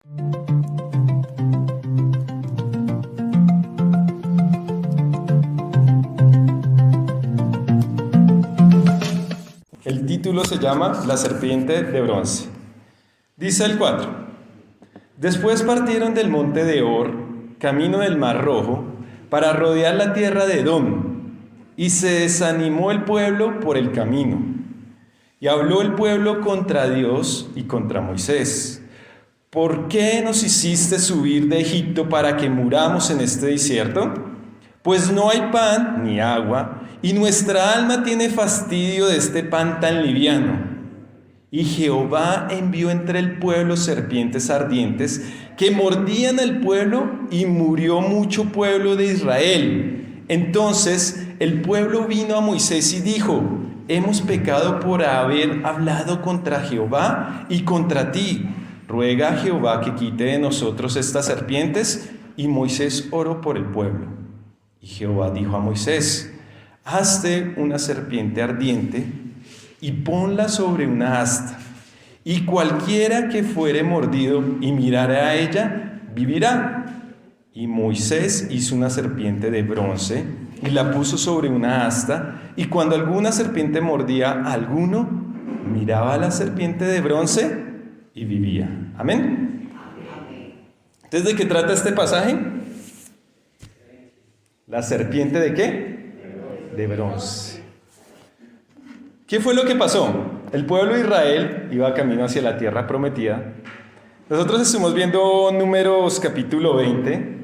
El título se llama La serpiente de bronce. Dice el 4. Después partieron del monte de Hor, camino del Mar Rojo, para rodear la tierra de Edom, y se desanimó el pueblo por el camino. Y habló el pueblo contra Dios y contra Moisés. ¿Por qué nos hiciste subir de Egipto para que muramos en este desierto? Pues no hay pan ni agua, y nuestra alma tiene fastidio de este pan tan liviano. Y Jehová envió entre el pueblo serpientes ardientes que mordían al pueblo, y murió mucho pueblo de Israel. Entonces el pueblo vino a Moisés y dijo: hemos pecado por haber hablado contra Jehová y contra ti. Ruega a Jehová que quite de nosotros estas serpientes. Y Moisés oró por el pueblo. Y Jehová dijo a Moisés: hazte una serpiente ardiente y ponla sobre una asta, y cualquiera que fuere mordido y mirare a ella, vivirá. Y Moisés hizo una serpiente de bronce y la puso sobre una asta, y cuando alguna serpiente mordía a alguno, miraba a la serpiente de bronce y vivía. Amén. Entonces, ¿de qué trata este pasaje? ¿La serpiente de qué? De bronce. ¿Qué fue lo que pasó? El pueblo de Israel iba camino hacia la tierra prometida. Nosotros estuvimos viendo Números capítulo 20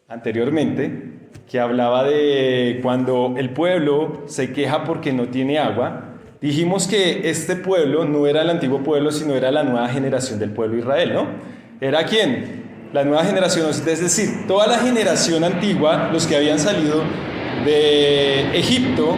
anteriormente, que hablaba de cuando el pueblo se queja porque no tiene agua. Dijimos que este pueblo no era el antiguo pueblo, sino era la nueva generación del pueblo de Israel, ¿no? ¿Era quién? La nueva generación, es decir, toda la generación antigua, los que habían salido de Egipto,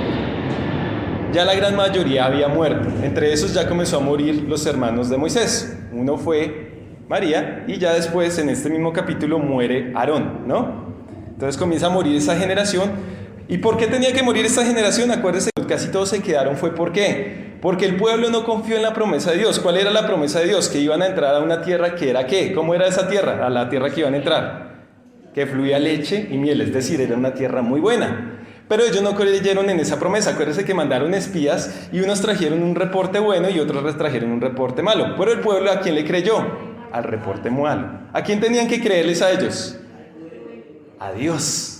ya la gran mayoría había muerto. Entre esos ya comenzó a morir los hermanos de Moisés. Uno fue María, y ya después en este mismo capítulo muere Aarón, ¿no? Entonces comienza a morir esa generación. ¿Y por qué tenía que morir esta generación? Acuérdense, casi todos se quedaron. ¿Por qué? Porque el pueblo no confió en la promesa de Dios. ¿Cuál era la promesa de Dios? Que iban a entrar a una tierra que era ¿qué? ¿Cómo era esa tierra? A la tierra que iban a entrar, que fluía leche y miel, es decir, era una tierra muy buena. Pero ellos no creyeron en esa promesa. Acuérdense que mandaron espías, y unos trajeron un reporte bueno y otros les trajeron un reporte malo. Pero el pueblo, ¿a quién le creyó? Al reporte malo. ¿A quién tenían que creerles a ellos? A Dios.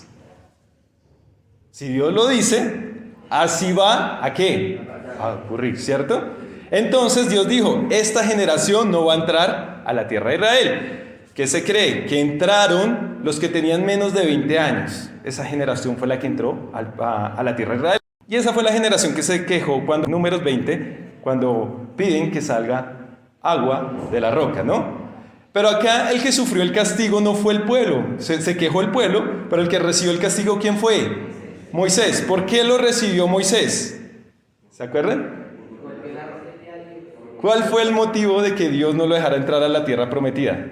Si Dios lo dice, así va ¿a qué? A ocurrir, ¿cierto? Entonces Dios dijo: esta generación no va a entrar a la tierra de Israel. ¿Qué se cree? Que entraron los que tenían menos de 20 años. Esa generación fue la que entró a la tierra de Israel. Y esa fue la generación que se quejó cuando, Números 20, cuando piden que salga agua de la roca, ¿no? Pero acá el que sufrió el castigo no fue el pueblo. Se quejó el pueblo, pero el que recibió el castigo, ¿quién fue? Moisés. ¿Por qué lo recibió Moisés? ¿Se acuerdan? ¿Cuál fue el motivo de que Dios no lo dejara entrar a la tierra prometida?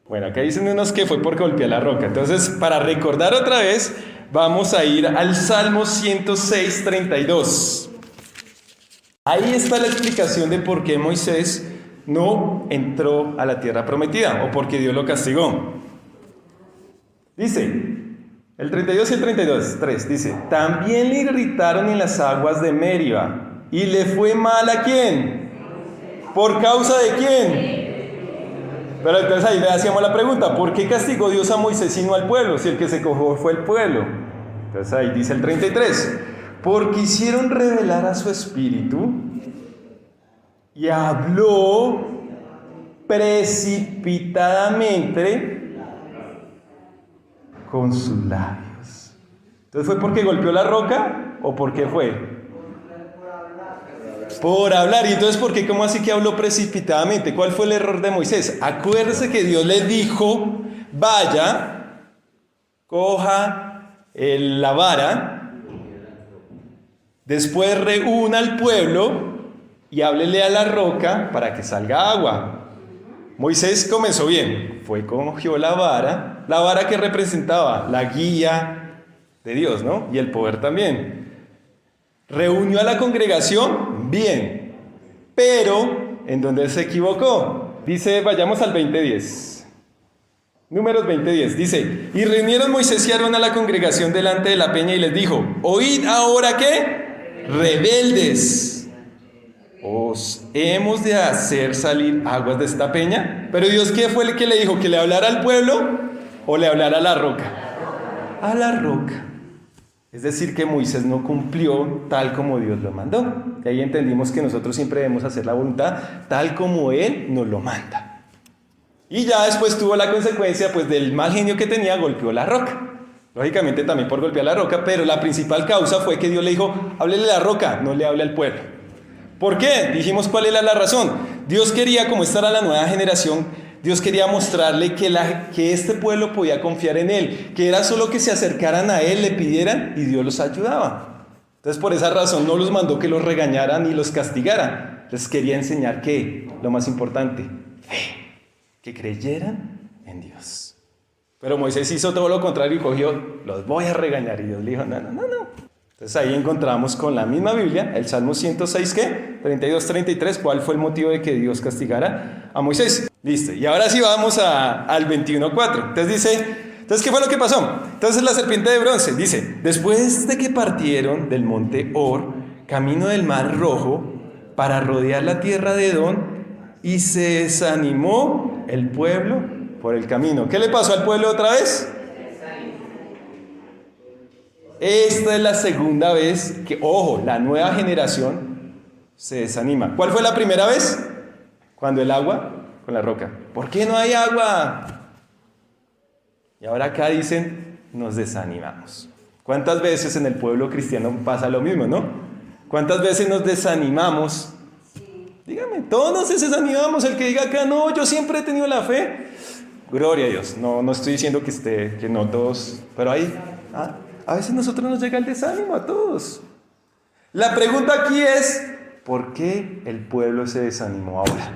Bueno, acá dicen unos que fue por golpear la roca. Entonces, para recordar otra vez, vamos a ir al Salmo 106, 32. Ahí está la explicación de por qué Moisés no entró a la tierra prometida, o por qué Dios lo castigó. Dice, el 32 y el 32, 3, dice: también le irritaron en las aguas de Meriba, y le fue mal ¿a quién? ¿Por causa de quién? Pero entonces ahí le hacíamos la pregunta: ¿por qué castigó Dios a Moisés y no al pueblo? Si el que se quejó fue el pueblo. Entonces ahí dice el 33: porque hicieron revelar a su espíritu, y habló precipitadamente con sus labios. Entonces, ¿fue porque golpeó la roca o por qué fue? Por hablar. ¿Y entonces por qué? ¿Cómo así que habló precipitadamente? ¿Cuál fue el error de Moisés? Acuérdese que Dios le dijo: vaya, coja la vara, después reúna al pueblo y háblele a la roca para que salga agua. Moisés comenzó bien, cogió la vara que representaba la guía de Dios, ¿no? Y el poder también. Reunió a la congregación, bien, pero en donde se equivocó. Dice, vayamos al 20:10. Números 20:10. Dice, y reunieron Moisés y Aarón a la congregación delante de la peña y les dijo, oíd ahora, ¿qué? Rebeldes. ¿Os hemos de hacer salir aguas de esta peña? Pero Dios, ¿qué fue el que le dijo? ¿Que le hablara al pueblo o le hablara a la roca? A la roca. Es decir, que Moisés no cumplió tal como Dios lo mandó. Y ahí entendimos que nosotros siempre debemos hacer la voluntad tal como Él nos lo manda. Y ya después tuvo la consecuencia pues del mal genio que tenía, golpeó la roca. Lógicamente también por golpear la roca, pero la principal causa fue que Dios le dijo, háblele a la roca, no le hable al pueblo. ¿Por qué? Dijimos cuál era la razón. Dios quería, como esta era la nueva generación, Dios quería mostrarle que este pueblo podía confiar en Él, que era solo que se acercaran a Él, le pidieran y Dios los ayudaba. Entonces por esa razón no los mandó que los regañaran ni los castigaran. Les quería enseñar que, lo más importante, fe, que creyeran en Dios. Pero Moisés hizo todo lo contrario y cogió, los voy a regañar. Y Dios le dijo, no. Entonces ahí encontramos con la misma Biblia, el Salmo 106, ¿qué? 32, 33, ¿cuál fue el motivo de que Dios castigara a Moisés? Listo, y ahora sí vamos al 21:4. Entonces, ¿qué fue lo que pasó? Entonces la serpiente de bronce, dice, después de que partieron del monte Hor, camino del mar Rojo, para rodear la tierra de Edom, y se desanimó el pueblo por el camino. ¿Qué le pasó al pueblo otra vez? Esta es la segunda vez que, ojo, la nueva generación se desanima. ¿Cuál fue la primera vez? Cuando el agua con la roca. ¿Por qué no hay agua? Y ahora acá dicen, nos desanimamos. ¿Cuántas veces en el pueblo cristiano pasa lo mismo, no? ¿Cuántas veces nos desanimamos? Dígame, todos nos desanimamos. El que diga acá, no, yo siempre he tenido la fe. Gloria a Dios. No estoy diciendo que no todos, pero ahí... A veces a nosotros nos llega el desánimo a todos. La pregunta aquí es, ¿por qué el pueblo se desanimó ahora?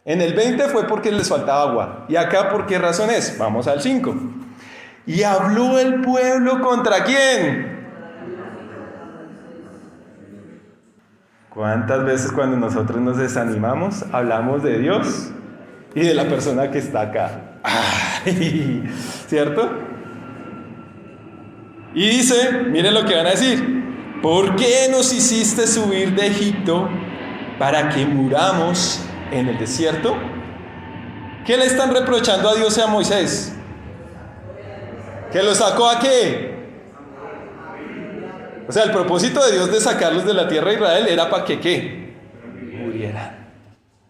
En el 20 fue porque les faltaba agua. ¿Y acá por qué razón es? Vamos al 5. ¿Y habló el pueblo contra quién? ¿Cuántas veces cuando nosotros nos desanimamos hablamos de Dios y de la persona que está acá? ¡Ay! ¿Cierto? Y dice, miren lo que van a decir. ¿Por qué nos hiciste subir de Egipto para que muramos en el desierto? ¿Qué le están reprochando a Dios y a Moisés? ¿Que lo sacó a qué? O sea, el propósito de Dios de sacarlos de la tierra de Israel era para que ¿qué? Murieran.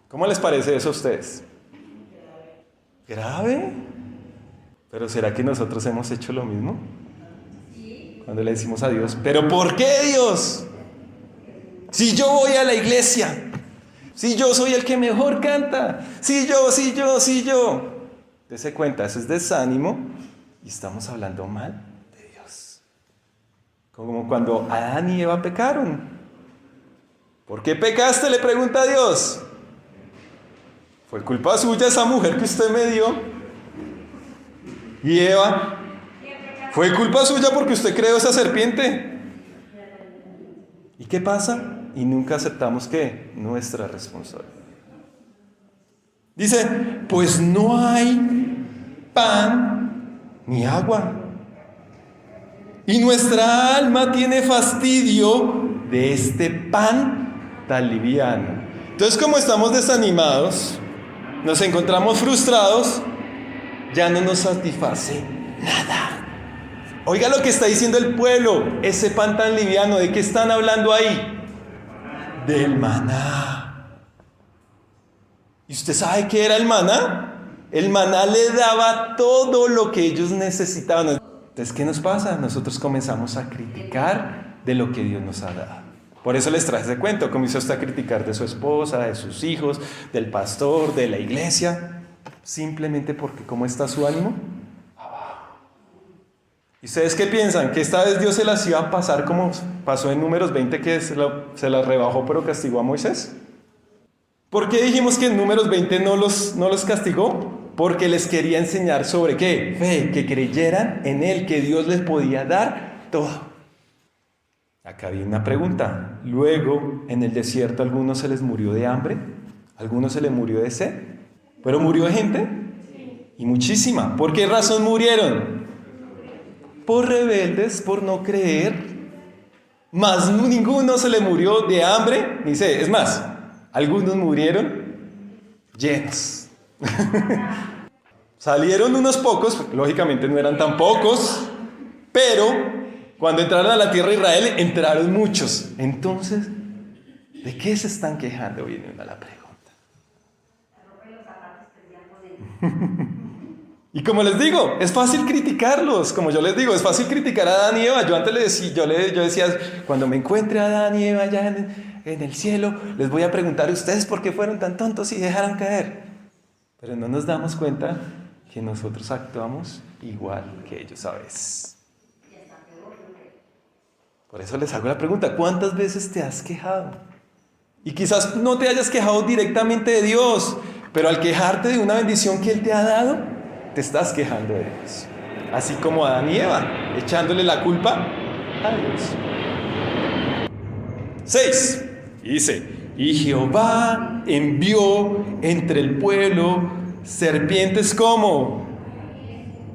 ¿Cómo les parece eso a ustedes? ¿Grave? ¿Pero será que nosotros hemos hecho lo mismo? Cuando le decimos a Dios, ¿pero por qué, Dios? Si yo voy a la iglesia, si yo soy el que mejor canta, si yo. Dese cuenta, eso es desánimo y estamos hablando mal de Dios. Como cuando Adán y Eva pecaron. ¿Por qué pecaste?, le pregunta a Dios. Fue culpa suya esa mujer que usted me dio. Y Eva, ¿fue culpa suya porque usted creó esa serpiente? ¿Y qué pasa? Y nunca aceptamos ¿qué? Nuestra responsabilidad. Dice, pues no hay pan ni agua. Y nuestra alma tiene fastidio de este pan tan liviano. Entonces, como estamos desanimados, nos encontramos frustrados, ya no nos satisface nada. Oiga lo que está diciendo el pueblo, ese pan tan liviano, ¿de qué están hablando ahí? Del maná. ¿Y usted sabe qué era el maná? El maná le daba todo lo que ellos necesitaban. Entonces, ¿qué nos pasa? Nosotros comenzamos a criticar de lo que Dios nos ha dado. Por eso les traje ese cuento. Comenzó hasta a criticar de su esposa, de sus hijos, del pastor, de la iglesia. Simplemente porque ¿cómo está su ánimo? ¿Y ustedes qué piensan? ¿Que esta vez Dios se las iba a pasar como pasó en Números 20, que se las rebajó pero castigó a Moisés? ¿Por qué dijimos que en Números 20 no los castigó? Porque les quería enseñar sobre ¿qué? Fe, que creyeran en Él, que Dios les podía dar todo. Acá viene una pregunta. Luego, en el desierto, ¿a algunos se les murió de hambre? Algunos se le murió de sed, pero murió gente y muchísima. ¿Por qué razón murieron? Por rebeldes, por no creer. Más ninguno se le murió de hambre ni sed. Es más, algunos murieron llenos. Salieron unos pocos, lógicamente no eran tan pocos, pero cuando entraron a la tierra de Israel, entraron muchos. Entonces, ¿de qué se están quejando? Viene una la pregunta. Y como les digo, es fácil criticarlos, como yo les digo, es fácil criticar a Adán y Eva. Yo antes yo decía, cuando me encuentre a Adán y Eva allá en el cielo, les voy a preguntar a ustedes por qué fueron tan tontos y dejaron caer. Pero no nos damos cuenta que nosotros actuamos igual que ellos a veces. Por eso les hago la pregunta, ¿cuántas veces te has quejado? Y quizás no te hayas quejado directamente de Dios, pero al quejarte de una bendición que Él te ha dado, te estás quejando de Dios. Así como Adán y Eva, echándole la culpa a Dios. 6. Dice, y Jehová envió entre el pueblo serpientes como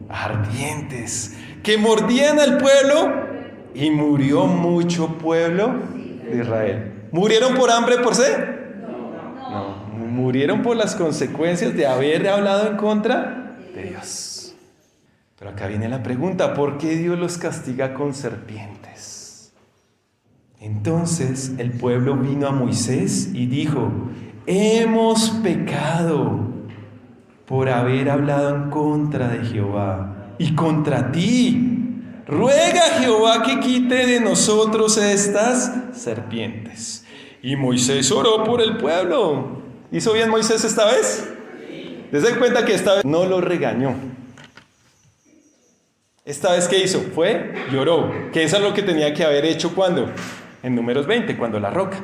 ardientes, que mordían al pueblo, y murió mucho pueblo de Israel. ¿Murieron por hambre, por sed? No, murieron por las consecuencias de haber hablado en contra de Dios. Pero acá viene la pregunta, ¿por qué Dios los castiga con serpientes? Entonces el pueblo vino a Moisés y dijo, hemos pecado por haber hablado en contra de Jehová y contra ti. Ruega a Jehová que quite de nosotros estas serpientes. Y Moisés oró por el pueblo. ¿Hizo bien Moisés esta vez? Dense cuenta que esta vez no lo regañó. Esta vez, ¿qué hizo? Fue y oró. Que eso es lo que tenía que haber hecho cuando, en Números 20, cuando la roca.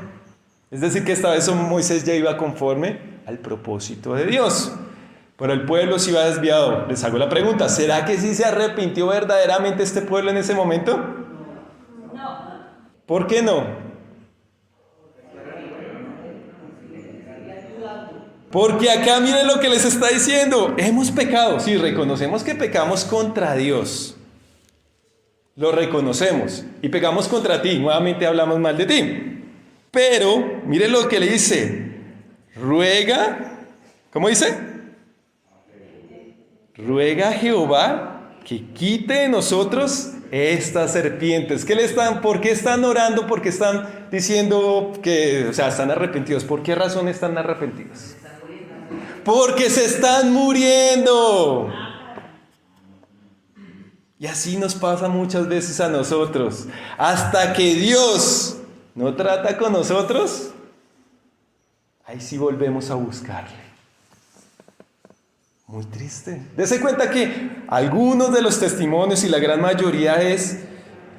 Es decir, que esta vez Moisés ya iba conforme al propósito de Dios. Pero el pueblo se iba desviado. Les hago la pregunta, ¿será que sí se arrepintió verdaderamente este pueblo en ese momento? No. ¿Por qué no? Porque acá miren lo que les está diciendo. Hemos pecado. Sí, reconocemos que pecamos contra Dios. Lo reconocemos. Y pecamos contra ti. Nuevamente hablamos mal de ti. Pero, miren lo que le dice. Ruega. ¿Cómo dice? Ruega a Jehová que quite de nosotros estas serpientes. ¿Por qué están orando? ¿Por qué están diciendo que, están arrepentidos? ¿Por qué razón están arrepentidos? Porque se están muriendo. Y así nos pasa muchas veces a nosotros. Hasta que Dios no trata con nosotros, ahí sí volvemos a buscarle. Muy triste. Dese cuenta que algunos de los testimonios y la gran mayoría es,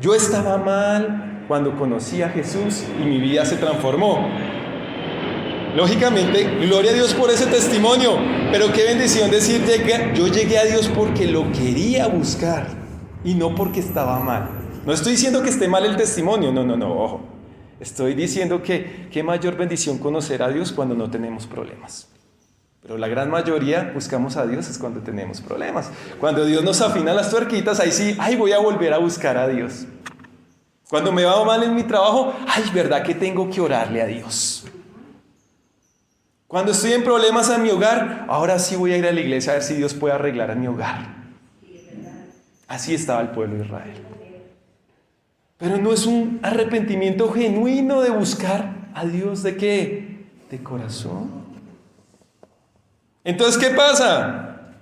yo estaba mal cuando conocí a Jesús y mi vida se transformó. Lógicamente, gloria a Dios por ese testimonio, pero qué bendición decir, yo llegué a Dios porque lo quería buscar y no porque estaba mal. No estoy diciendo que esté mal el testimonio, no, ojo. Estoy diciendo que qué mayor bendición conocer a Dios cuando no tenemos problemas. Pero la gran mayoría buscamos a Dios es cuando tenemos problemas. Cuando Dios nos afina las tuerquitas, ahí sí, voy a volver a buscar a Dios. Cuando me va mal en mi trabajo, verdad que tengo que orarle a Dios. Cuando estoy en problemas en mi hogar, ahora sí voy a ir a la iglesia a ver si Dios puede arreglar a mi hogar. Así estaba el pueblo de Israel. Pero no es un arrepentimiento genuino de buscar a Dios, ¿de qué? De corazón. Entonces, ¿qué pasa?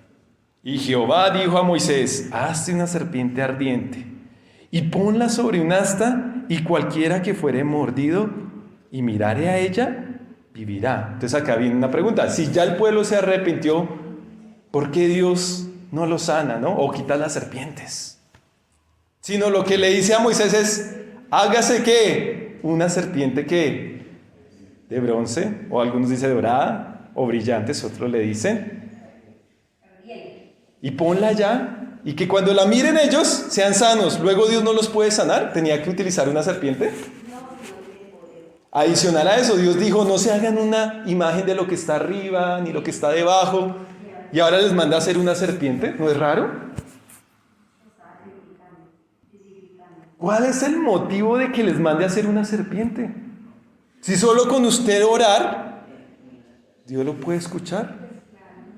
Y Jehová dijo a Moisés, hazte una serpiente ardiente y ponla sobre un asta, y cualquiera que fuere mordido y mirare a ella, vivirá. Entonces acá viene una pregunta, si ya el pueblo se arrepintió, ¿por qué Dios no lo sana, no? O quita las serpientes. Sino lo que le dice a Moisés es, hágase ¿qué? Una serpiente ¿qué? De bronce, o algunos dicen dorada, o brillantes, otros le dicen, y ponla allá, y que cuando la miren ellos sean sanos. Luego Dios no los puede sanar, tenía que utilizar una serpiente. Adicional a eso, Dios dijo, no se hagan una imagen de lo que está arriba, ni lo que está debajo, y ahora les manda a hacer una serpiente. ¿No es raro? ¿Cuál es el motivo de que les mande a hacer una serpiente? Si solo con usted orar, Dios lo puede escuchar.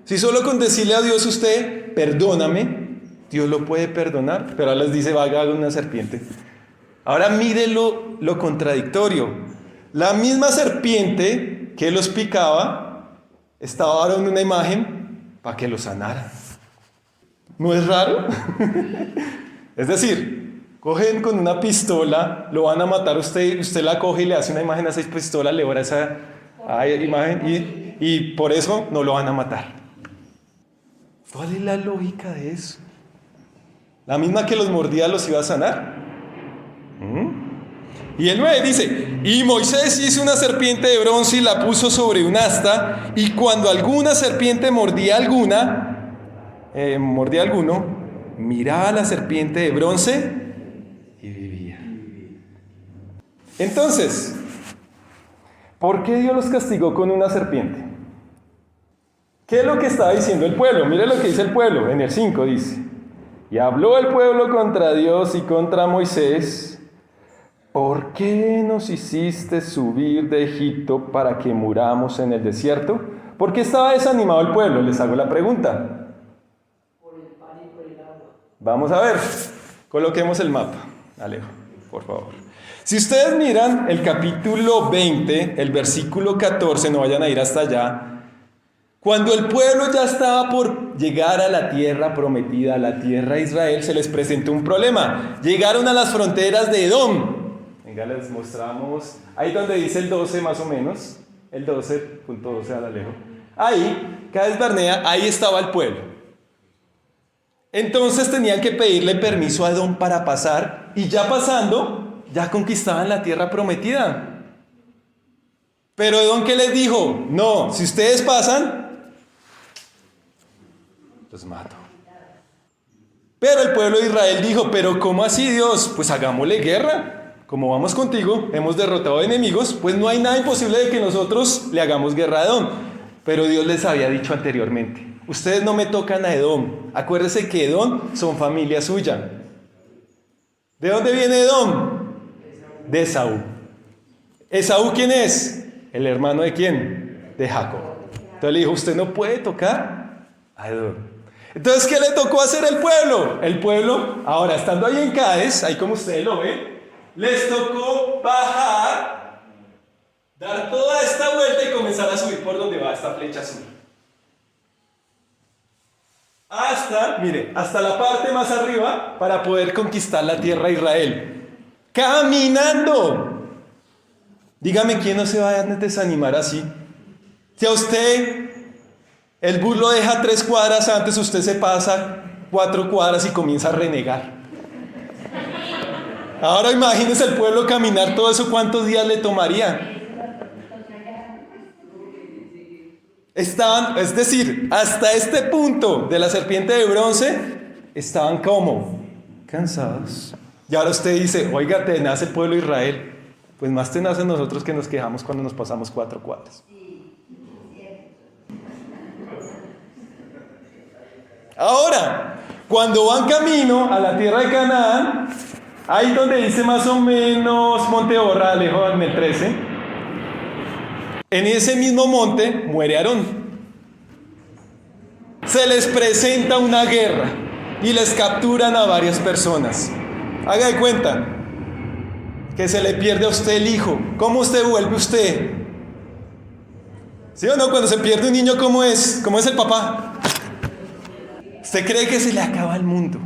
Si solo con decirle a Dios usted, perdóname, Dios lo puede perdonar. Pero ahora les dice, vaya, haga una serpiente. Ahora mire lo contradictorio. La misma serpiente que los picaba estaba ahora en una imagen para que los sanara. ¿No es raro? Es decir, cogen con una pistola, lo van a matar usted la coge y le hace una imagen a esa pistola, le ora esa imagen y por eso no lo van a matar. ¿Cuál es la lógica de eso? ¿La misma que los mordía los iba a sanar? Y el 9 dice, y Moisés hizo una serpiente de bronce y la puso sobre un asta, y cuando alguna serpiente mordía alguno, miraba a la serpiente de bronce y vivía. Entonces, ¿por qué Dios los castigó con una serpiente? ¿Qué es lo que estaba diciendo el pueblo? Mire lo que dice el pueblo, en el 5 dice, y habló el pueblo contra Dios y contra Moisés, ¿por qué nos hiciste subir de Egipto para que muramos en el desierto? ¿Por qué estaba desanimado el pueblo? Les hago la pregunta. Por el pan y por el agua. Vamos a ver, coloquemos el mapa, Alejo, por favor. Si ustedes miran el capítulo 20, el versículo 14, no vayan a ir hasta allá, cuando el pueblo ya estaba por llegar a la tierra prometida, a la tierra de Israel, se les presentó un problema. Llegaron a las fronteras de Edom. Venga, les mostramos, ahí donde dice el 12 más o menos, el 12.12 al Alejo. Ahí, Cades Barnea, ahí estaba el pueblo. Entonces tenían que pedirle permiso a Edom para pasar, y ya pasando, ya conquistaban la tierra prometida. Pero Edom, ¿qué les dijo? No, si ustedes pasan, los mato. Pero el pueblo de Israel dijo, pero ¿cómo así, Dios? Pues hagámosle guerra. Como vamos contigo, hemos derrotado enemigos, pues no hay nada imposible de que nosotros le hagamos guerra a Edom. Pero Dios les había dicho anteriormente, ustedes no me tocan a Edom. Acuérdense que Edom son familia suya. ¿De dónde viene Edom? De Esaú. ¿Esaú quién es? ¿El hermano de quién? De Jacob. Entonces le dijo, usted no puede tocar a Edom. Entonces, ¿qué le tocó hacer el pueblo? El pueblo, ahora estando ahí en Cades, ahí como ustedes lo ven, les tocó bajar, dar toda esta vuelta y comenzar a subir por donde va esta flecha azul. Hasta la parte más arriba para poder conquistar la tierra de Israel. Caminando. Dígame, ¿quién no se va a desanimar así? Si a usted el bus lo deja 3 cuadras antes, usted se pasa 4 cuadras y comienza a renegar. Ahora imagínese el pueblo caminar todo eso, ¿cuántos días le tomaría? Estaban, es decir, hasta este punto de la serpiente de bronce, estaban como cansados. Y ahora usted dice, oiga, tenaz el pueblo de Israel. Pues más tenaz en nosotros que nos quejamos cuando nos pasamos 4 cuadras. Ahora, cuando van camino a la tierra de Canaán, ahí donde dice más o menos Monte Borra, Alejo, en el 13, en ese mismo monte muere Aarón. Se les presenta una guerra y les capturan a varias personas. Haga de cuenta que se le pierde a usted el hijo. ¿Cómo usted vuelve usted? ¿Sí o no? Cuando se pierde un niño, ¿cómo es? ¿Cómo es el papá? Usted cree que se le acaba el mundo.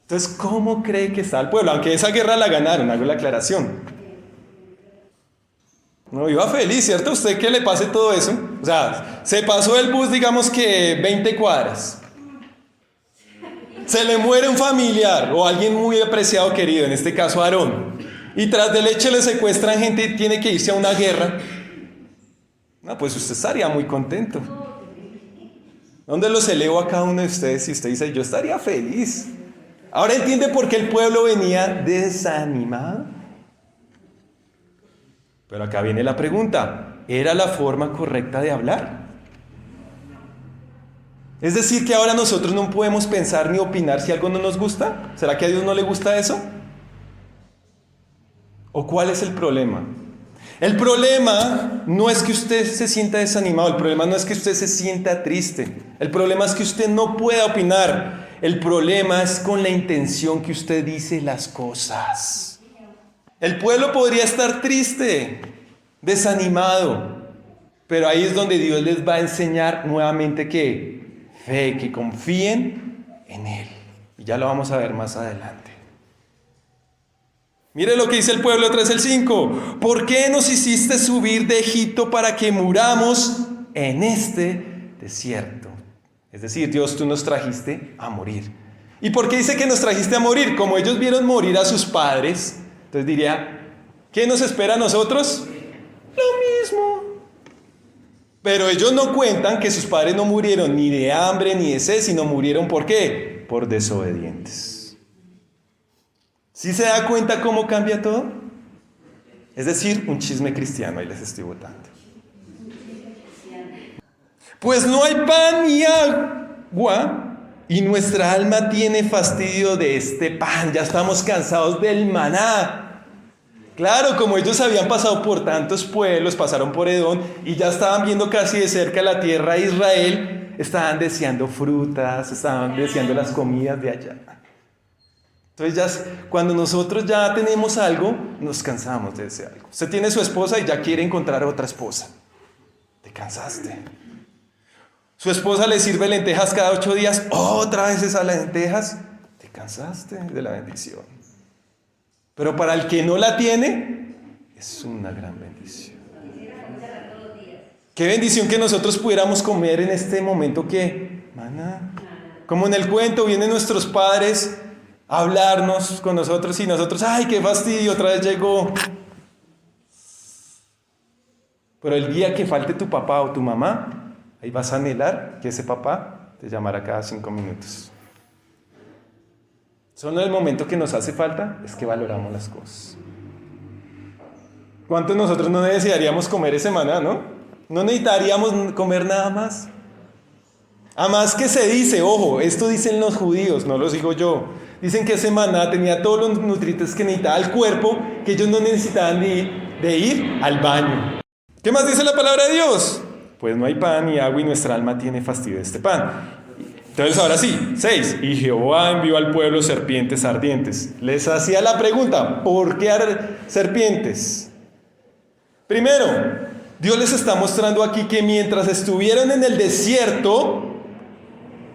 Entonces, ¿cómo cree que está el pueblo? Aunque esa guerra la ganaron, hago la aclaración. No, iba feliz, ¿cierto? ¿Usted que le pase todo eso? O sea, se pasó el bus, digamos que 20 cuadras. Se le muere un familiar o alguien muy apreciado, querido, en este caso Aarón. Y tras del hecho le secuestran gente y tiene que irse a una guerra. No, pues usted estaría muy contento. ¿Dónde los elevo a cada uno de ustedes si usted dice, yo estaría feliz? Ahora entiende por qué el pueblo venía desanimado. Pero acá viene la pregunta, ¿era la forma correcta de hablar? Es decir, que ahora nosotros no podemos pensar ni opinar si algo no nos gusta. ¿Será que a Dios no le gusta eso? ¿O cuál es el problema? El problema no es que usted se sienta desanimado, el problema no es que usted se sienta triste, el problema es que usted no pueda opinar, el problema es con la intención que usted dice las cosas. El pueblo podría estar triste, desanimado, pero ahí es donde Dios les va a enseñar nuevamente que fe, que confíen en Él. Y ya lo vamos a ver más adelante. Mire lo que dice el pueblo tras el 5. ¿Por qué nos hiciste subir de Egipto para que muramos en este desierto? Es decir, Dios, tú nos trajiste a morir. ¿Y por qué dice que nos trajiste a morir? Como ellos vieron morir a sus padres, entonces diría, ¿qué nos espera a nosotros? Lo mismo. Pero ellos no cuentan que sus padres no murieron ni de hambre ni de sed, sino murieron ¿por qué? Por desobedientes. ¿Sí se da cuenta cómo cambia todo? Es decir, un chisme cristiano, ahí les estoy botando. Pues no hay pan ni agua y nuestra alma tiene fastidio de este pan. Ya estamos cansados del maná. Claro, como ellos habían pasado por tantos pueblos, pasaron por Edom y ya estaban viendo casi de cerca la tierra de Israel, estaban deseando frutas, estaban deseando las comidas de allá. Entonces ya cuando nosotros ya tenemos algo, nos cansamos de ese algo. Usted tiene su esposa y ya quiere encontrar otra esposa. Te cansaste. Su esposa le sirve lentejas cada 8 días, otra vez esas lentejas. Te cansaste de la bendición. Pero para el que no la tiene, es una gran bendición. Qué bendición que nosotros pudiéramos comer en este momento que, maná, como en el cuento, vienen nuestros padres a hablarnos con nosotros y nosotros, ¡ay, qué fastidio! Otra vez llegó. Pero el día que falte tu papá o tu mamá, ahí vas a anhelar que ese papá te llamara cada 5 minutos. Solo en el momento que nos hace falta es que valoramos las cosas. ¿Cuántos de nosotros no desearíamos comer ese maná, no? No necesitaríamos comer nada más. Además que se dice, ojo, esto dicen los judíos, no lo digo yo. Dicen que ese maná tenía todos los nutrientes que necesitaba el cuerpo, que ellos no necesitaban de ir al baño. ¿Qué más dice la palabra de Dios? Pues no hay pan ni agua y nuestra alma tiene fastidio de este pan. Entonces ahora sí, 6. Y Jehová envió al pueblo serpientes ardientes. Les hacía la pregunta, ¿por qué serpientes? Primero, Dios les está mostrando aquí que mientras estuvieron en el desierto,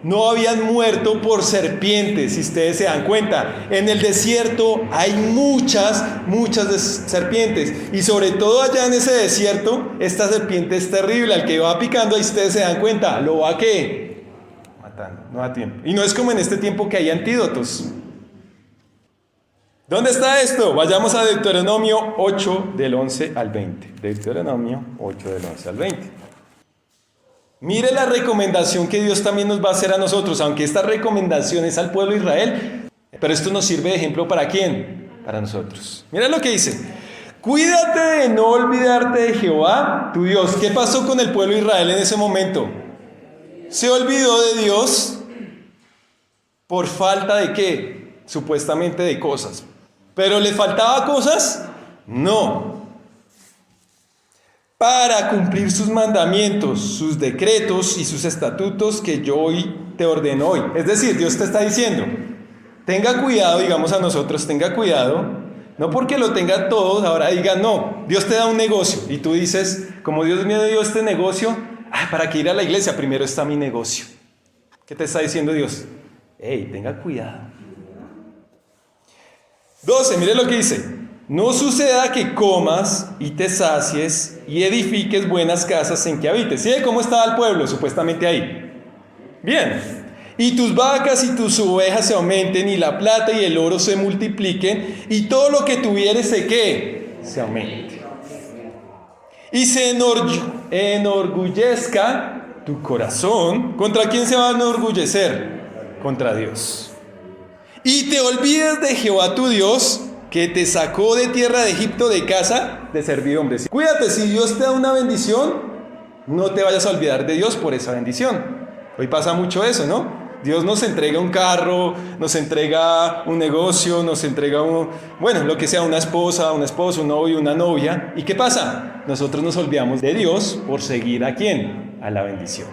no habían muerto por serpientes, si ustedes se dan cuenta. En el desierto hay muchas serpientes. Y sobre todo allá en ese desierto, esta serpiente es terrible. Al que va picando, ahí ustedes se dan cuenta, lo va ¿qué? Matando, no da tiempo. Y no es como en este tiempo que hay antídotos. ¿Dónde está esto? Vayamos a Deuteronomio 8, del 11 al 20. Deuteronomio 8, del 11 al 20. Mire la recomendación que Dios también nos va a hacer a nosotros, aunque esta recomendación es al pueblo de Israel, pero esto nos sirve de ejemplo ¿para quién? Para nosotros. Mira lo que dice. Cuídate de no olvidarte de Jehová, tu Dios. ¿Qué pasó con el pueblo de Israel en ese momento? Se olvidó de Dios por falta de ¿qué? Supuestamente de cosas. ¿Pero le faltaba cosas? No. Para cumplir sus mandamientos, sus decretos y sus estatutos que yo hoy te ordeno hoy. Es decir, Dios te está diciendo, tenga cuidado, digamos a nosotros, tenga cuidado, no porque lo tenga todos, ahora diga no, Dios te da un negocio y tú dices, como Dios me dio este negocio, para que ir a la iglesia primero está mi negocio. ¿Qué te está diciendo Dios? Hey, tenga cuidado. 12, mire lo que dice. No suceda que comas y te sacies y edifiques buenas casas en que habites. ¿Sí? ¿Cómo estaba el pueblo supuestamente ahí? Bien. Y tus vacas y tus ovejas se aumenten y la plata y el oro se multipliquen y todo lo que tuvieres ¿qué? Se aumente. Y se enorgullezca tu corazón. ¿Contra quién se va a enorgullecer? Contra Dios. Y te olvides de Jehová tu Dios, que te sacó de tierra de Egipto de casa de servidumbre. Cuídate, si Dios te da una bendición, no te vayas a olvidar de Dios por esa bendición. Hoy pasa mucho eso, ¿no? Dios nos entrega un carro, nos entrega un negocio, nos entrega lo que sea, una esposa, un esposo, un novio, una novia. ¿Y qué pasa? Nosotros nos olvidamos de Dios por seguir ¿a quién? A la bendición.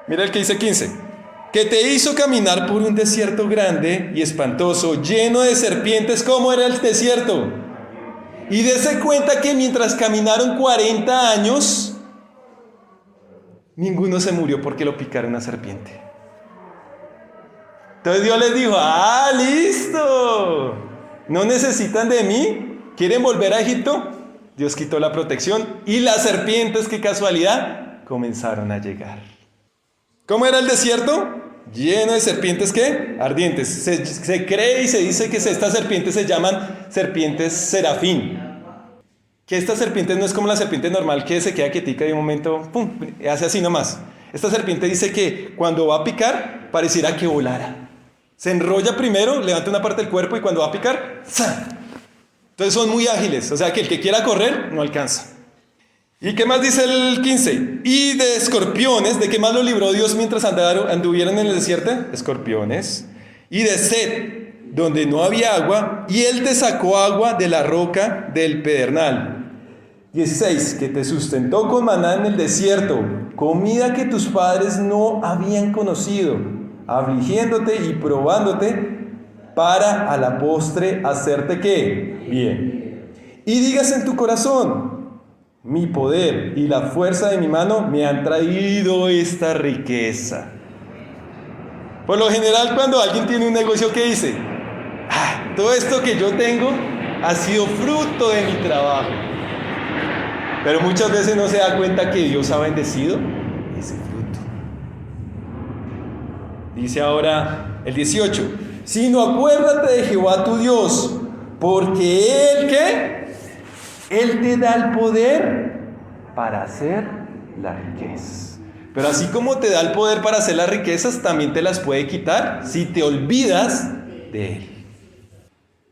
Mira el que dice 15. Que te hizo caminar por un desierto grande y espantoso, lleno de serpientes. ¿Cómo era el desierto? Y dése cuenta que mientras caminaron 40 años, ninguno se murió porque lo picara una serpiente. Entonces Dios les dijo, listo, no necesitan de mí, ¿quieren volver a Egipto? Dios quitó la protección y las serpientes, qué casualidad, comenzaron a llegar. ¿Cómo era el desierto? Lleno de serpientes, ¿qué? Ardientes. Se cree y se dice que estas serpientes se llaman serpientes serafín. Que esta serpiente no es como la serpiente normal que se queda quietica y de un momento, ¡pum!, hace así nomás. Esta serpiente dice que cuando va a picar, pareciera que volara. Se enrolla primero, levanta una parte del cuerpo y cuando va a picar, ¡zah! Entonces son muy ágiles, o sea que el que quiera correr no alcanza. ¿Y qué más dice el 15? Y de escorpiones, ¿de qué más lo libró Dios mientras anduvieron en el desierto? Escorpiones. Y de sed, donde no había agua, y Él te sacó agua de la roca del pedernal. 16. Que te sustentó con maná en el desierto, comida que tus padres no habían conocido, afligiéndote y probándote para a la postre hacerte ¿qué? Bien. Y digas en tu corazón, mi poder y la fuerza de mi mano me han traído esta riqueza. Por lo general, cuando alguien tiene un negocio, ¿qué dice? Todo esto que yo tengo ha sido fruto de mi trabajo. Pero muchas veces no se da cuenta que Dios ha bendecido ese fruto. Dice ahora el 18, sino acuérdate de Jehová tu Dios, porque Él, ¿qué? Él te da el poder para hacer las riquezas. Pero así como te da el poder para hacer las riquezas, también te las puede quitar si te olvidas de Él.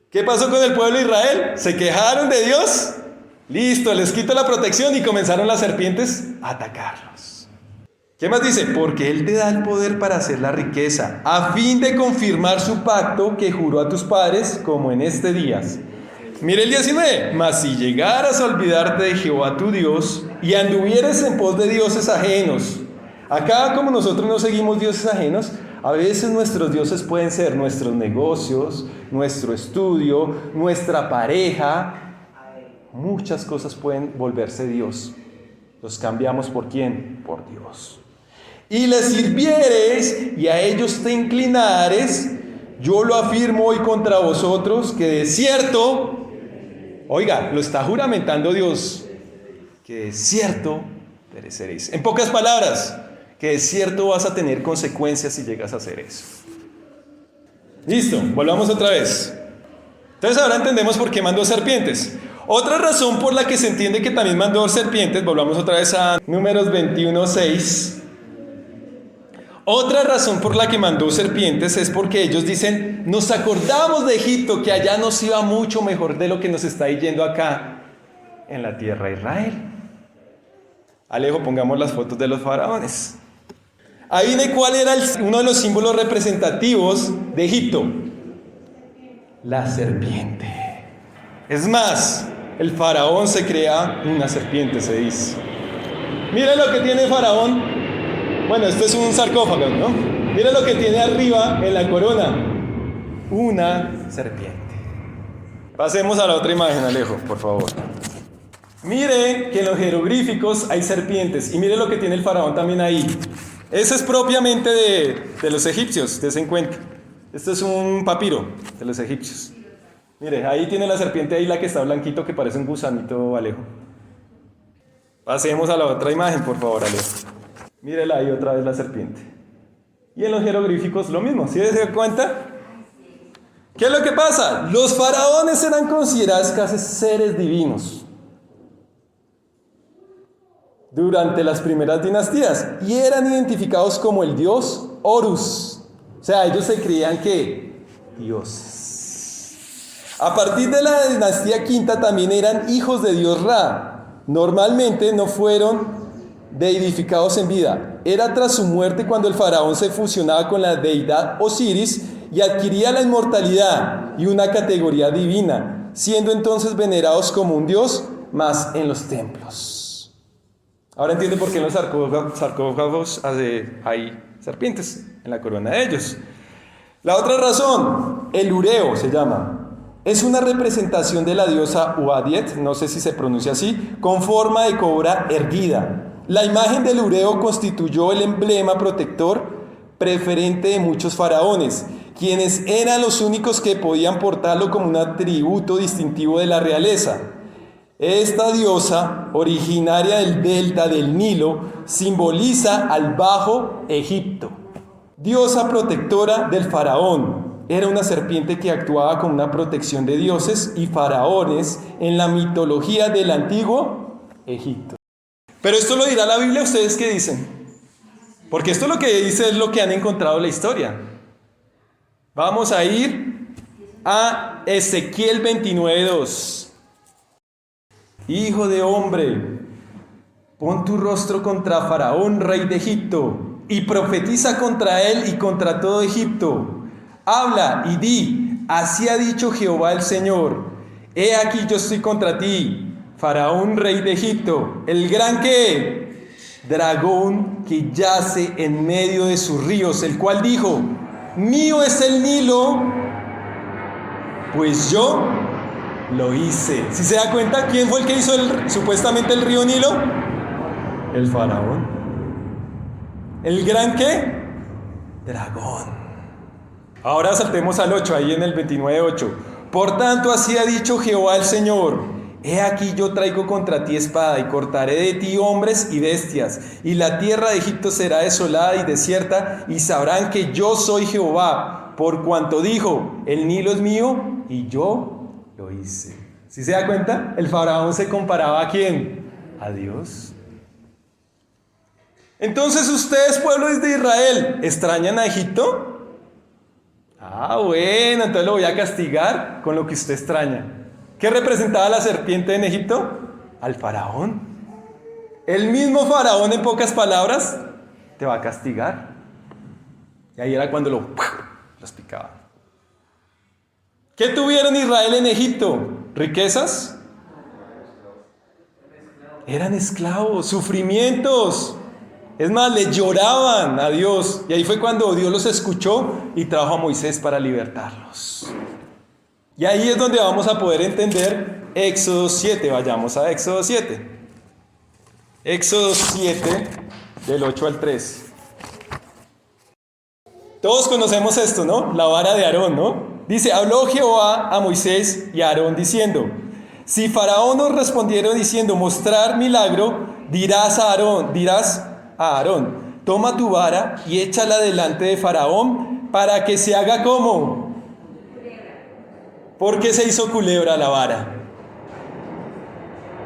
¿Qué pasó con el pueblo de Israel? ¿Se quejaron de Dios? Listo, les quito la protección y comenzaron las serpientes a atacarlos. ¿Qué más dice? Porque Él te da el poder para hacer la riqueza, a fin de confirmar su pacto que juró a tus padres, como en este día. Mire el 19. Mas si llegaras a olvidarte de Jehová tu Dios y anduvieres en pos de dioses ajenos. Acá, como nosotros no seguimos dioses ajenos, a veces nuestros dioses pueden ser nuestros negocios, nuestro estudio, nuestra pareja. Muchas cosas pueden volverse Dios. Los cambiamos ¿por quién? Por Dios. Y les sirvieres y a ellos te inclinares, yo lo afirmo hoy contra vosotros, que de cierto, oiga, lo está juramentando Dios, que de cierto pereceréis. En pocas palabras, que de cierto vas a tener consecuencias si llegas a hacer eso. Listo, volvamos otra vez. Entonces ahora entendemos por qué mandó serpientes. Otra razón por la que se entiende que también mandó serpientes, volvamos otra vez a Números 21:6. Otra razón por la que mandó serpientes es porque ellos dicen, nos acordamos de Egipto, que allá nos iba mucho mejor de lo que nos está yendo acá en la tierra de Israel. Alejo, pongamos las fotos de los faraones. Ahí viene cuál era uno de los símbolos representativos de Egipto. La serpiente. Es más, el faraón se crea una serpiente, se dice. Miren lo que tiene el faraón. Bueno, esto es un sarcófago, ¿no? Miren lo que tiene arriba en la corona. Una serpiente. Pasemos a la otra imagen, Alejo, por favor. Mire que en los jeroglíficos hay serpientes. Y mire lo que tiene el faraón también ahí. Ese es propiamente de los egipcios, de ese encuentro. Esto es un papiro de los egipcios. Mire, ahí tiene la serpiente, ahí la que está blanquito, que parece un gusanito, Alejo. Pasemos a la otra imagen, por favor, Alejo. Mírela ahí otra vez la serpiente. Y en los jeroglíficos lo mismo, ¿sí se dan cuenta? ¿Qué es lo que pasa? Los faraones eran considerados casi seres divinos durante las primeras dinastías y eran identificados como el dios Horus. O sea, ellos se creían que dioses. A partir de la dinastía quinta también eran hijos de Dios Ra. Normalmente no fueron deidificados en vida. Era tras su muerte cuando el faraón se fusionaba con la deidad Osiris y adquiría la inmortalidad y una categoría divina, siendo entonces venerados como un dios, más en los templos. Ahora entiende por qué en los sarcófagos hay serpientes en la corona de ellos. La otra razón, el ureo se llama. Es una representación de la diosa Uadiet, no sé si se pronuncia así, con forma de cobra erguida. La imagen del ureo constituyó el emblema protector preferente de muchos faraones, quienes eran los únicos que podían portarlo como un atributo distintivo de la realeza. Esta diosa, originaria del delta del Nilo, simboliza al Bajo Egipto. Diosa protectora del faraón. Era una serpiente que actuaba como una protección de dioses y faraones en la mitología del antiguo Egipto. Pero esto lo dirá la Biblia, ¿ustedes qué dicen? Porque esto lo que dice es lo que han encontrado en la historia. Vamos a ir a Ezequiel 29:2. Hijo de hombre, pon tu rostro contra Faraón, rey de Egipto, y profetiza contra él y contra todo Egipto. Habla y di, así ha dicho Jehová el Señor. He aquí yo estoy contra ti, Faraón, rey de Egipto, el gran ¿qué? Dragón que yace en medio de sus ríos, el cual dijo, mío es el Nilo, pues yo lo hice. ¿Sí se da cuenta quién fue el que hizo supuestamente el río Nilo? El faraón. ¿El gran qué? Dragón. Ahora saltemos al 8, ahí en el 29:8. Por tanto, así ha dicho Jehová el Señor. He aquí yo traigo contra ti espada y cortaré de ti hombres y bestias. Y la tierra de Egipto será desolada y desierta y sabrán que yo soy Jehová. Por cuanto dijo, el Nilo es mío y yo lo hice. ¿Sí se da cuenta? El faraón se comparaba ¿a quién? A Dios. Entonces ustedes, pueblos de Israel, ¿extrañan a Egipto? Ah, bueno, entonces lo voy a castigar con lo que usted extraña. ¿Qué representaba la serpiente en Egipto? Al faraón. El mismo faraón, en pocas palabras, te va a castigar. Y ahí era cuando los picaba. ¿Qué tuvieron Israel en Egipto? ¿Riquezas? Eran esclavos, sufrimientos. Es más, le lloraban a Dios. Y ahí fue cuando Dios los escuchó y trajo a Moisés para libertarlos. Y ahí es donde vamos a poder entender Éxodo 7. Vayamos a Éxodo 7. Éxodo 7, del 8 al 3. Todos conocemos esto, ¿no? La vara de Aarón, ¿no? Dice, habló Jehová a Moisés y a Aarón diciendo, si Faraón nos respondiera diciendo, mostrar milagro, dirás a Aarón, toma tu vara y échala delante de Faraón para que se haga como. ¿Por qué se hizo culebra la vara?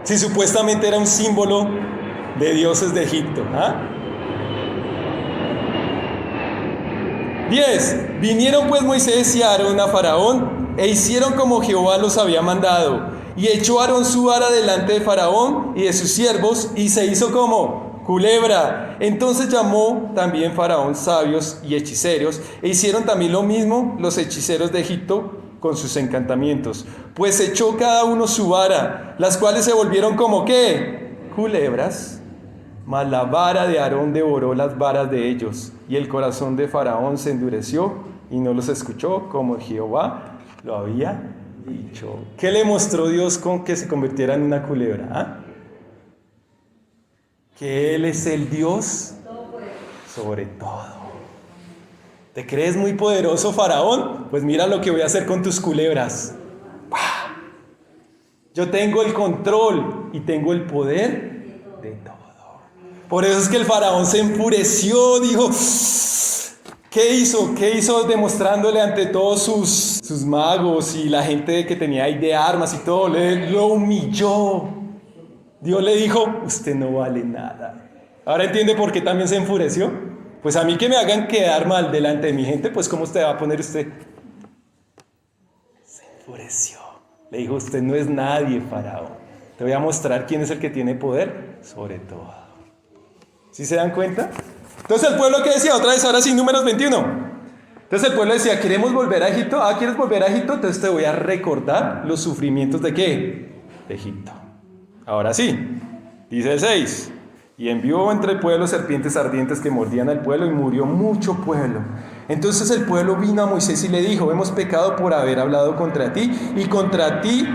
Si supuestamente era un símbolo de dioses de Egipto. 10. Vinieron pues Moisés y Aarón a Faraón e hicieron como Jehová los había mandado. Y echó Aarón su vara delante de Faraón y de sus siervos y se hizo como culebra. Entonces llamó también Faraón sabios y hechiceros e hicieron también lo mismo los hechiceros de Egipto con sus encantamientos. Pues echó cada uno su vara, las cuales se volvieron como ¿qué? Culebras. Mas la vara de Aarón devoró las varas de ellos, y el corazón de Faraón se endureció y no los escuchó como Jehová lo había dicho. ¿Qué le mostró Dios con que se convirtiera en una culebra? Que Él es el Dios sobre todo. ¿Te crees muy poderoso, Faraón? Pues mira lo que voy a hacer con tus culebras. Yo tengo el control y tengo el poder de todo. Por eso es que el faraón se enfureció, dijo, ¿qué hizo? ¿Qué hizo demostrándole ante todos sus magos y la gente que tenía ahí de armas y todo? Lo humilló. Dios le dijo, usted no vale nada. ¿Ahora entiende por qué también se enfureció? Pues a mí que me hagan quedar mal delante de mi gente, pues ¿cómo usted va a poner usted? Se enfureció. Le dijo, usted no es nadie, Faraón. Te voy a mostrar quién es el que tiene poder sobre todo. ¿Sí se dan cuenta? Entonces el pueblo, ¿qué decía? Otra vez, ahora sí, Números 21. Entonces el pueblo decía, ¿queremos volver a Egipto? Ah, ¿quieres volver a Egipto? Entonces te voy a recordar los sufrimientos ¿de qué? De Egipto. Ahora sí, dice el 6. Y envió entre el pueblo serpientes ardientes que mordían al pueblo y murió mucho pueblo. Entonces el pueblo vino a Moisés y le dijo, hemos pecado por haber hablado contra ti y contra ti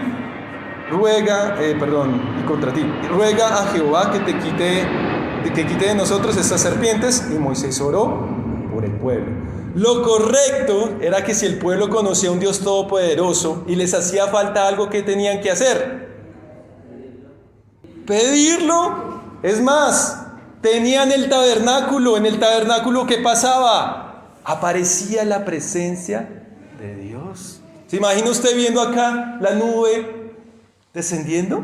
ruega a Jehová que quite de nosotros estas serpientes. Y Moisés oró por el pueblo. Lo correcto era que si el pueblo conocía a un Dios todopoderoso y les hacía falta algo, ¿qué tenían que hacer? Pedirlo. Es más, tenían el tabernáculo. En el tabernáculo, ¿qué pasaba? Aparecía la presencia de Dios. ¿Se imagina usted viendo acá la nube descendiendo?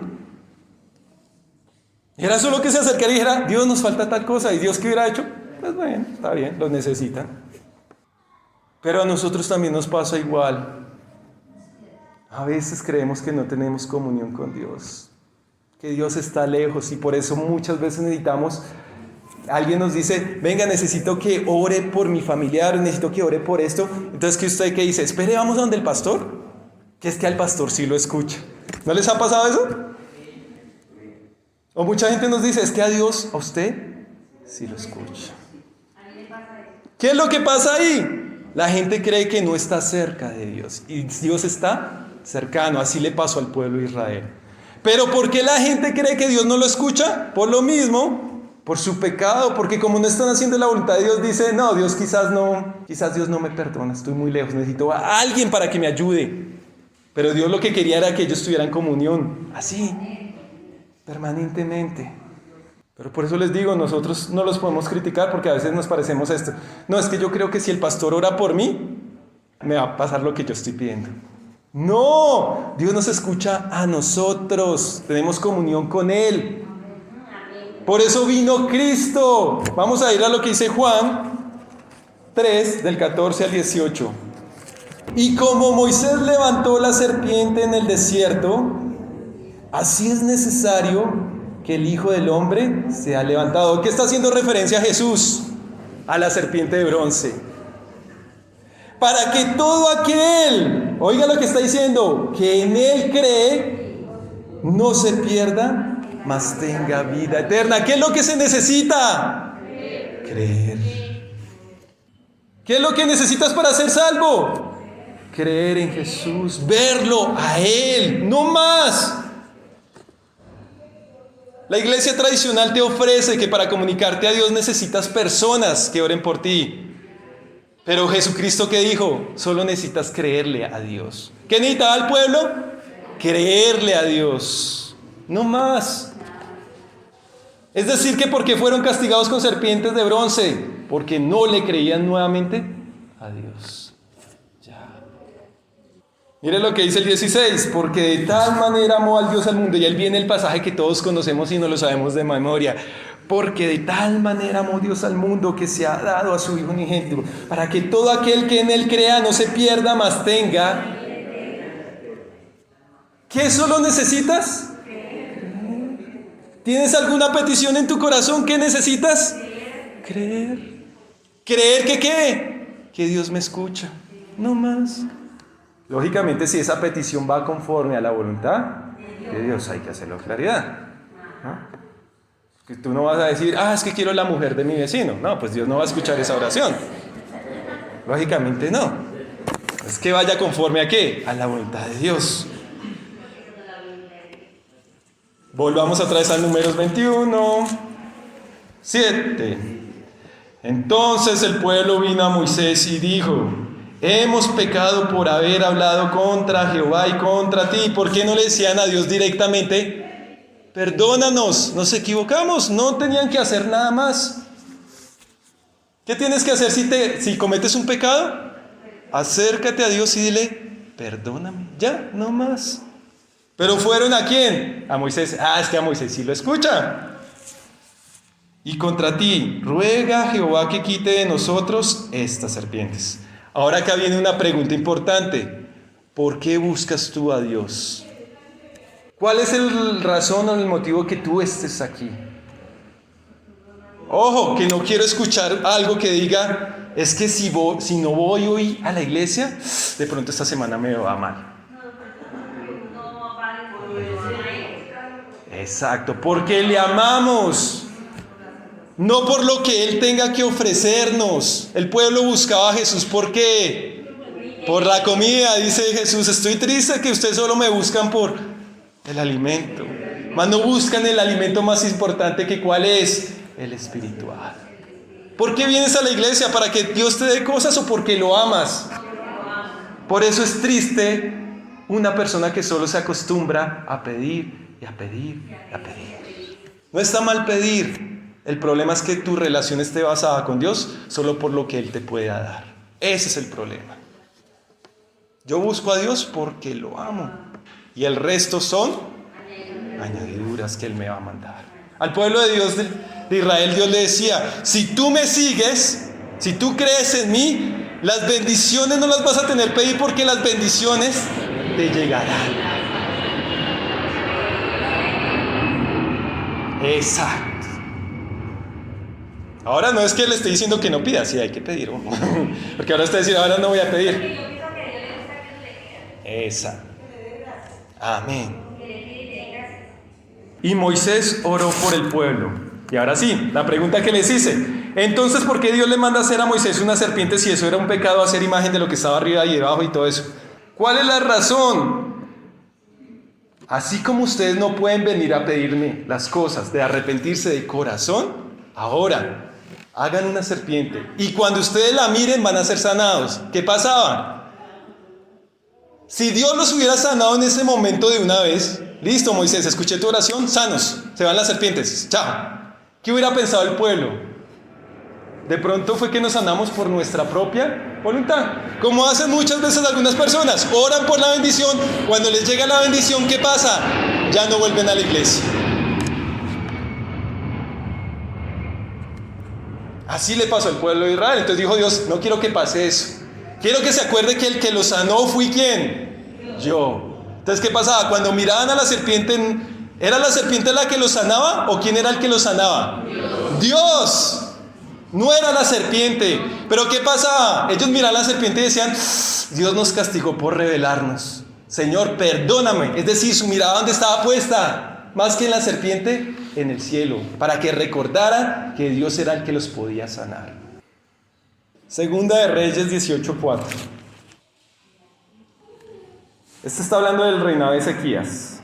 Y era solo que se acercara y dijera, Dios, nos falta tal cosa. ¿Y Dios qué hubiera hecho? Pues bueno, está bien, lo necesitan. Pero a nosotros también nos pasa igual. A veces creemos que no tenemos comunión con Dios, que Dios está lejos, y por eso muchas veces necesitamos, alguien nos dice, venga, necesito que ore por mi familiar, necesito que ore por esto. Entonces, ¿qué usted qué dice? Espere, vamos a donde el pastor, que es que al pastor sí lo escucha. ¿No les ha pasado eso? O mucha gente nos dice, es que a Dios, a usted sí lo escucha. ¿Qué es lo que pasa ahí? La gente cree que no está cerca de Dios y Dios está cercano. Así le pasó al pueblo de Israel. Pero ¿por qué la gente cree que Dios no lo escucha? Por lo mismo, por su pecado, porque como no están haciendo la voluntad de Dios, dice, no, Dios quizás Dios no me perdona, estoy muy lejos, necesito a alguien para que me ayude. Pero Dios lo que quería era que ellos tuvieran comunión, así, permanentemente. Pero por eso les digo, nosotros no los podemos criticar porque a veces nos parecemos a esto. No, es que yo creo que si el pastor ora por mí, me va a pasar lo que yo estoy pidiendo. No, Dios nos escucha a nosotros, tenemos comunión con Él. Por eso vino Cristo. Vamos a ir a lo que dice Juan 3, del 14 al 18. Y como Moisés levantó la serpiente en el desierto, así es necesario que el Hijo del Hombre sea levantado. ¿Qué está haciendo referencia a Jesús? A la serpiente de bronce. Para que todo aquel, oiga lo que está diciendo, que en Él cree, no se pierda, mas tenga vida eterna. ¿Qué es lo que se necesita? Creer. ¿Qué es lo que necesitas para ser salvo? Creer en Jesús, verlo a Él, no más. La iglesia tradicional te ofrece que para comunicarte a Dios necesitas personas que oren por ti. Pero Jesucristo, ¿qué dijo? Solo necesitas creerle a Dios. ¿Qué necesitaba el pueblo? Creerle a Dios. No más. Es decir, que ¿por qué fueron castigados con serpientes de bronce? Porque no le creían nuevamente a Dios. Mire lo que dice el 16, porque de tal manera amó al Dios al mundo, y ahí viene el pasaje que todos conocemos y no lo sabemos de memoria, porque de tal manera amó Dios al mundo que se ha dado a su Hijo unigénito, para que todo aquel que en Él crea no se pierda, mas tenga. ¿Qué solo necesitas? ¿Tienes alguna petición en tu corazón? ¿Qué necesitas? Creer. ¿Creer que qué? Que Dios me escucha, no más. Lógicamente, si esa petición va conforme a la voluntad de Dios, hay que hacerlo claridad, ¿no? Que tú no vas a decir, es que quiero la mujer de mi vecino. No, pues Dios no va a escuchar esa oración. Lógicamente no. Es que vaya conforme a ¿qué? A la voluntad de Dios. Volvamos otra vez al Números 21, 7. Entonces el pueblo vino a Moisés y dijo, hemos pecado por haber hablado contra Jehová y contra ti. ¿Por qué no le decían a Dios directamente? Perdónanos, nos equivocamos, no tenían que hacer nada más. ¿Qué tienes que hacer si cometes un pecado? Acércate a Dios y dile, perdóname, ya, no más. Pero ¿fueron a quién? A Moisés. Es que a Moisés sí lo escucha. Y contra ti, ruega a Jehová que quite de nosotros estas serpientes. Ahora acá viene una pregunta importante. ¿por qué buscas tú a Dios? ¿Cuál es el razón o el motivo que tú estés aquí? Ojo, que no quiero escuchar algo que diga, es que si no voy hoy a la iglesia, de pronto esta semana me va mal. Exacto, porque le amamos, no por lo que Él tenga que ofrecernos. El pueblo buscaba a Jesús, ¿por qué? Por la comida, dice Jesús. Estoy triste que ustedes solo me buscan por el alimento, mas no buscan el alimento más importante, que ¿cuál es? El espiritual. ¿Por qué vienes a la iglesia? ¿Para que Dios te dé cosas o porque lo amas? Por eso es triste una persona que solo se acostumbra a pedir y a pedir y a pedir. No está mal pedir. El problema es que tu relación esté basada con Dios solo por lo que Él te pueda dar. Ese es el problema. Yo busco a Dios porque lo amo. Y el resto son añadiduras que Él me va a mandar. Al pueblo de Dios de Israel, Dios le decía, si tú me sigues, si tú crees en mí, las bendiciones no las vas a tener pedir, porque las bendiciones te llegarán. Exacto. Ahora no es que le esté diciendo que no pida, sí hay que pedir, porque ahora está diciendo, ahora no voy a pedir. Exacto. Amén. Y Moisés oró por el pueblo. Y ahora sí, la pregunta que les hice. Entonces, ¿por qué Dios le manda a hacer a Moisés una serpiente si eso era un pecado, hacer imagen de lo que estaba arriba y debajo y todo eso? ¿Cuál es la razón? Así como ustedes no pueden venir a pedirme las cosas de arrepentirse de corazón, ahora hagan una serpiente. Y cuando ustedes la miren van a ser sanados. ¿Qué pasaba? Si Dios los hubiera sanado en ese momento de una vez, listo, Moisés, escuché tu oración, sanos, se van las serpientes, chao. ¿Qué hubiera pensado el pueblo? De pronto fue que nos sanamos por nuestra propia voluntad, como hacen muchas veces algunas personas, oran por la bendición, cuando les llega la bendición, ¿qué pasa? Ya no vuelven a la iglesia. Así le pasó al pueblo de Israel. Entonces dijo Dios, no quiero que pase eso. Quiero que se acuerde que el que lo sanó fui ¿quién? Yo. Entonces, ¿qué pasaba? Cuando miraban a la serpiente, ¿era la serpiente la que lo sanaba o quién era el que lo sanaba? Dios. No era la serpiente. Pero ¿qué pasaba? Ellos miraban a la serpiente y decían, Dios nos castigó por rebelarnos. Señor, perdóname. Es decir, su mirada, ¿dónde estaba puesta? Más que en la serpiente, en el cielo, para que recordaran que Dios era el que los podía sanar. Segunda de Reyes 18:4. Este está hablando del reinado de Ezequías.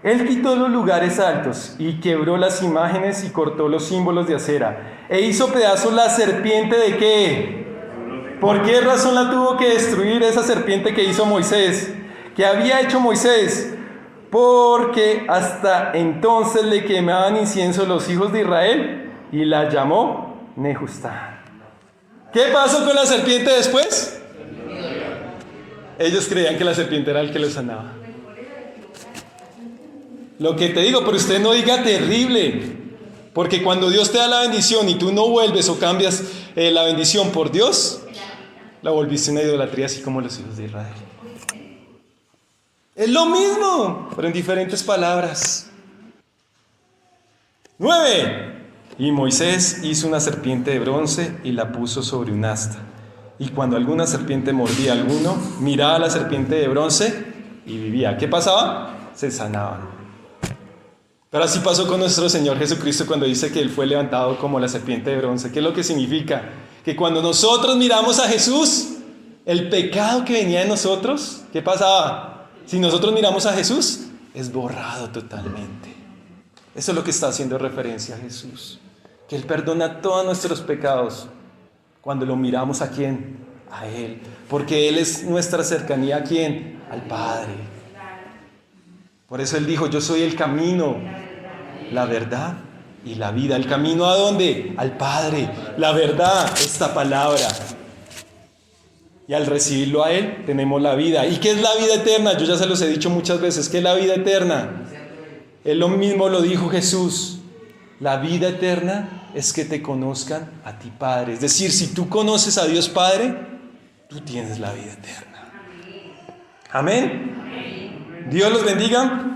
Él quitó los lugares altos y quebró las imágenes y cortó los símbolos de acera. E hizo pedazos la serpiente ¿de qué? ¿Por qué razón la tuvo que destruir esa serpiente que hizo Moisés? ¿Qué había hecho Moisés? Porque hasta entonces le quemaban incienso los hijos de Israel y la llamó Nehustán. ¿Qué pasó con la serpiente después? Ellos creían que la serpiente era el que los sanaba. Lo que te digo, pero usted no diga terrible, porque cuando Dios te da la bendición y tú no vuelves o cambias la bendición por Dios, la volviste una idolatría, así como los hijos de Israel. Es lo mismo, pero en diferentes palabras. 9. Y Moisés hizo una serpiente de bronce y la puso sobre un asta. Y cuando alguna serpiente mordía a alguno, miraba a la serpiente de bronce y vivía. ¿Qué pasaba? Se sanaban. Pero así pasó con nuestro Señor Jesucristo cuando dice que Él fue levantado como la serpiente de bronce. ¿Qué es lo que significa? Que cuando nosotros miramos a Jesús, el pecado que venía de nosotros, ¿qué pasaba? Si nosotros miramos a Jesús, es borrado totalmente. Eso es lo que está haciendo referencia a Jesús. Que Él perdona todos nuestros pecados cuando lo miramos ¿a quién? A Él. Porque Él es nuestra cercanía ¿a quién? Al Padre. Por eso Él dijo, yo soy el camino, la verdad y la vida. ¿El camino a dónde? Al Padre. La verdad, esta palabra. Y al recibirlo a Él, tenemos la vida. ¿Y qué es la vida eterna? Yo ya se los he dicho muchas veces. ¿Qué es la vida eterna? Él lo mismo lo dijo Jesús. La vida eterna es que te conozcan a ti, Padre. Es decir, si tú conoces a Dios Padre, tú tienes la vida eterna. Amén. Dios los bendiga.